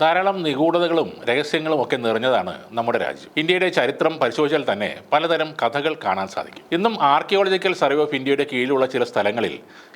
ധാരാളം നിഗൂഢതകളും രഹസ്യങ്ങളും ഒക്കെ നിറഞ്ഞതാണ് നമ്മുടെ രാജ്യം. ഇന്ത്യയുടെ ചരിത്രം പരിശോധിച്ചാൽ തന്നെ പലതരം കഥകൾ കാണാൻ സാധിക്കും. ഇന്നും ആർക്കിയോളജിക്കൽ സർവേ ഓഫ് ഇന്ത്യയുടെ കീഴിലുള്ള ചില സ്ഥലങ്ങളിൽ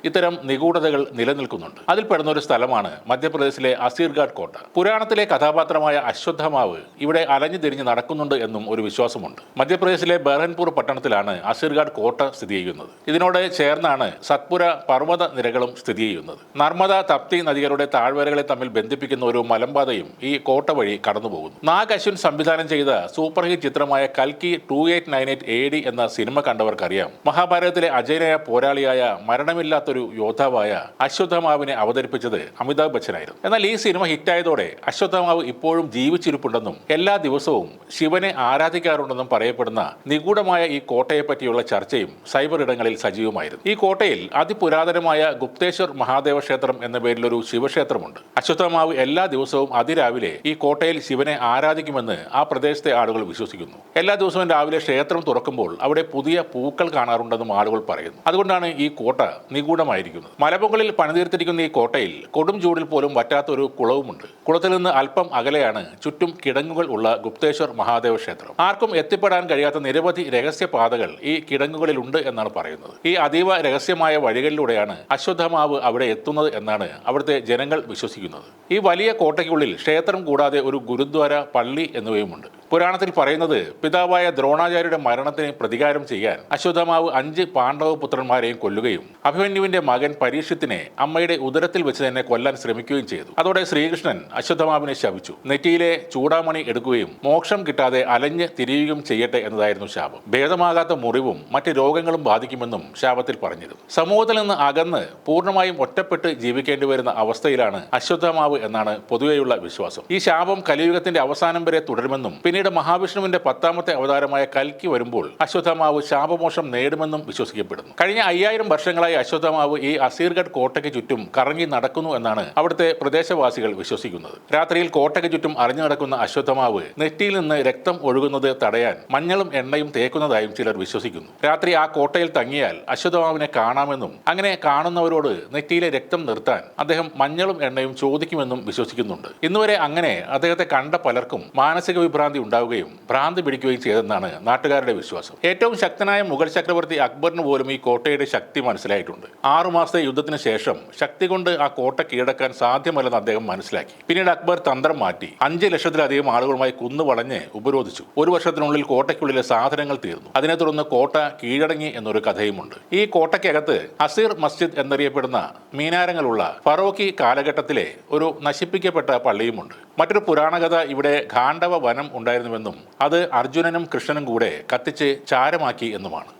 ഇത്തരം നിഗൂഢതകൾ നിലനിൽക്കുന്നുണ്ട്. അതിൽ പെടുന്ന ഒരു സ്ഥലമാണ് മധ്യപ്രദേശിലെ അസീർഗാഡ് കോട്ട. പുരാണത്തിലെ കഥാപാത്രമായ അശ്വത്ഥമാവ് ഇവിടെ അലഞ്ഞു തിരിഞ്ഞ് നടക്കുന്നുണ്ട് എന്നും ഒരു വിശ്വാസമുണ്ട്. മധ്യപ്രദേശിലെ ബർഹൻപൂർ പട്ടണത്തിലാണ് അസീർഗാഡ് കോട്ട സ്ഥിതി ചെയ്യുന്നത്. ഇതിനോട് ചേർന്നാണ് സത്പുര പർവ്വത നിരകളും സ്ഥിതി ചെയ്യുന്നത്. നർമ്മദ, തപ്തി നദികളുടെ താഴ്വരകളെ തമ്മിൽ ബന്ധിപ്പിക്കുന്ന ഒരു മലമ്പാതയും ഈ കോട്ട വഴി കടന്നുപോകുന്നു. നാഗ് അശ്വിൻ സംവിധാനം ചെയ്ത സൂപ്പർ ഹിറ്റ് ചിത്രമായ കൽക്കി 2898 AD എന്ന സിനിമ കണ്ടവർക്കറിയാം, മഹാഭാരതത്തിലെ അജയനായ പോരാളിയായ മരണമില്ലാത്തൊരു യോദ്ധാവായ അശ്വത്ഥമാവിനെ അവതരിപ്പിച്ചത് അമിതാഭ് ബച്ചനായിരുന്നു. എന്നാൽ ഈ സിനിമ ഹിറ്റായതോടെ അശ്വത്ഥമാവ് ഇപ്പോഴും ജീവിച്ചിരിപ്പുണ്ടെന്നും എല്ലാ ദിവസവും ശിവനെ ആരാധിക്കാറുണ്ടെന്നും പറയപ്പെടുന്ന നിഗൂഢമായ ഈ കോട്ടയെ പറ്റിയുള്ള ചർച്ചയും സൈബർ ഇടങ്ങളിൽ സജീവമായിരുന്നു. ഈ കോട്ടയിൽ അതിപുരാതനമായ ഗുപ്തേശ്വർ മഹാദേവ ക്ഷേത്രം എന്ന പേരിലൊരു ശിവക്ഷേത്രമുണ്ട്. അശ്വത്ഥമാവ് എല്ലാ ദിവസവും അതിരാവിലെ ഈ കോട്ടയിൽ ശിവനെ ആരാധിക്കുമെന്ന് ആ പ്രദേശത്തെ ആളുകൾ വിശ്വസിക്കുന്നു. എല്ലാ ദിവസവും രാവിലെ ക്ഷേത്രം തുറക്കുമ്പോൾ അവിടെ പുതിയ പൂക്കൾ കാണാറുണ്ടെന്നും ആളുകൾ പറയുന്നു. അതുകൊണ്ടാണ് ഈ കോട്ട നിഗൂഢമായിരിക്കുന്നത്. മലമുകളിൽ പണിതീർത്തിരിക്കുന്ന ഈ കോട്ടയിൽ കൊടും ചൂടിൽ പോലും വറ്റാത്തൊരു കുളവുമുണ്ട്. കുളത്തിൽ നിന്ന് അല്പം അകലെയാണ് ചുറ്റും കിടങ്ങുകൾ ഉള്ള ഗുപ്തേശ്വർ മഹാദേവ ക്ഷേത്രം. ആർക്കും എത്തിപ്പെടാൻ കഴിയാത്ത നിരവധി രഹസ്യപാതകൾ ഈ കിടങ്ങുകളിലുണ്ട് എന്നാണ് പറയുന്നത്. ഈ അതീവ രഹസ്യമായ വഴികളിലൂടെയാണ് അശ്വത്ഥമാവ് അവിടെ എത്തുന്നത് എന്നാണ് അവിടുത്തെ ജനങ്ങൾ വിശ്വസിക്കുന്നത്. ഈ വലിയ കോട്ടയ്ക്കുള്ളിൽ ക്ഷേത്രം കൂടാതെ ഒരു ഗുരുദ്വാര, പള്ളി എന്നിവയുമുണ്ട്. പുരാണത്തിൽ പറയുന്നത് പിതാവായ ദ്രോണാചാര്യരുടെ മരണത്തിന് പ്രതികാരം ചെയ്യാൻ അശ്വത്ഥമാവ് 5 പാണ്ഡവ പുത്രന്മാരെയും കൊല്ലുകയും അഭിമന്യുവിന്റെ മകൻ പരീക്ഷത്തിനെ അമ്മയുടെ ഉദരത്തിൽ വെച്ച് തന്നെ കൊല്ലാൻ ശ്രമിക്കുകയും ചെയ്തു. അതോടെ ശ്രീകൃഷ്ണൻ അശ്വത്ഥമാവിനെ ശപിച്ചു. നെറ്റിയിലെ ചൂടാമണി എടുക്കുകയും മോക്ഷം കിട്ടാതെ അലഞ്ഞ് തിരിയുകയും ചെയ്യട്ടെ എന്നതായിരുന്നു ശാപം. ഭേദമാകാത്ത മുറിവും മറ്റ് രോഗങ്ങളും ബാധിക്കുമെന്നും ശാപത്തിൽ പറഞ്ഞിരുന്നു. സമൂഹത്തിൽ നിന്ന് അകന്ന് പൂർണ്ണമായും ഒറ്റപ്പെട്ട് ജീവിക്കേണ്ടി വരുന്ന അവസ്ഥയിലാണ് അശ്വത്ഥമാവ് എന്നാണ് പൊതുവെയുള്ള വിശ്വാസം. ഈ ശാപം കലിയുഗത്തിന്റെ അവസാനം വരെ തുടരുമെന്നും പിന്നീട് മഹാവിഷ്ണുവിന്റെ 10ാമത്തെ അവതാരമായ കൽക്കി വരുമ്പോൾ അശ്വത്ഥമാവ് ശാപമോക്ഷം നേടുമെന്നും വിശ്വസിക്കപ്പെടുന്നു. കഴിഞ്ഞ 5000 വർഷങ്ങളായി അശ്വത്ഥമാവ് ഈ അസീർഗഡ് കോട്ടയ്ക്ക് ചുറ്റും കറങ്ങി നടക്കുന്നു എന്നാണ് അവിടുത്തെ പ്രദേശവാസികൾ വിശ്വസിക്കുന്നത്. രാത്രിയിൽ കോട്ടയ്ക്ക് ചുറ്റും അറിഞ്ഞു നടക്കുന്ന അശ്വത്ഥമാവ് നെറ്റിയിൽ നിന്ന് രക്തം ഒഴുകുന്നത് തടയാൻ മഞ്ഞളും എണ്ണയും തേക്കുന്നതായും ചിലർ വിശ്വസിക്കുന്നു. രാത്രി ആ കോട്ടയിൽ തങ്ങിയാൽ അശ്വത്ഥമാവിനെ കാണാമെന്നും അങ്ങനെ കാണുന്നവരോട് നെറ്റിയിലെ രക്തം നിർത്താൻ അദ്ദേഹം മഞ്ഞളും എണ്ണയും ചോദിക്കുമെന്നും വിശ്വസിക്കുന്നുണ്ട്. ഇന്നുവരെ അങ്ങനെ അദ്ദേഹത്തെ കണ്ട പലർക്കും മാനസിക വിഭ്രാന്തി ഉണ്ടാവുകയും ഭ്രാന്തി പിടിക്കുകയും ചെയ്തെന്നാണ് നാട്ടുകാരുടെ വിശ്വാസം. ഏറ്റവും ശക്തനായ മുഗൾ ചക്രവർത്തി അക്ബറിന് പോലും ഈ കോട്ടയുടെ ശക്തി മനസ്സിലായിട്ടുണ്ട്. 6 മാസത്തെ യുദ്ധത്തിന് ശേഷം ശക്തി കൊണ്ട് ആ കോട്ട കീഴടക്കാൻ സാധ്യമല്ലെന്ന് അദ്ദേഹം മനസ്സിലാക്കി. പിന്നീട് അക്ബർ തന്ത്രം മാറ്റി 5 ലക്ഷത്തിലധികം ആളുകളുമായി കുന്നുവളഞ്ഞ് ഉപരോധിച്ചു. 1 വർഷത്തിനുള്ളിൽ കോട്ടയ്ക്കുള്ളിലെ സാധനങ്ങൾ തീർന്നു. അതിനെ തുടർന്ന് കോട്ട കീഴടങ്ങി എന്നൊരു കഥയുമുണ്ട്. ഈ കോട്ടയ്ക്കകത്ത് അസീർ മസ്ജിദ് എന്നറിയപ്പെടുന്ന മീനാരങ്ങളുള്ള ഫറോക്കി കാലഘട്ടത്തിലെ ഒരു നശിപ്പിക്കപ്പെട്ട പള്ളിയുമുണ്ട്. മറ്റൊരു പുരാണകഥ ഇവിടെ ഗാണ്ഡവ വനം ഉണ്ടായിരുന്നുവെന്നും അത് അർജുനനും കൃഷ്ണനും കൂടെ കത്തിച്ച് ചാരമാക്കി എന്നുമാണ്.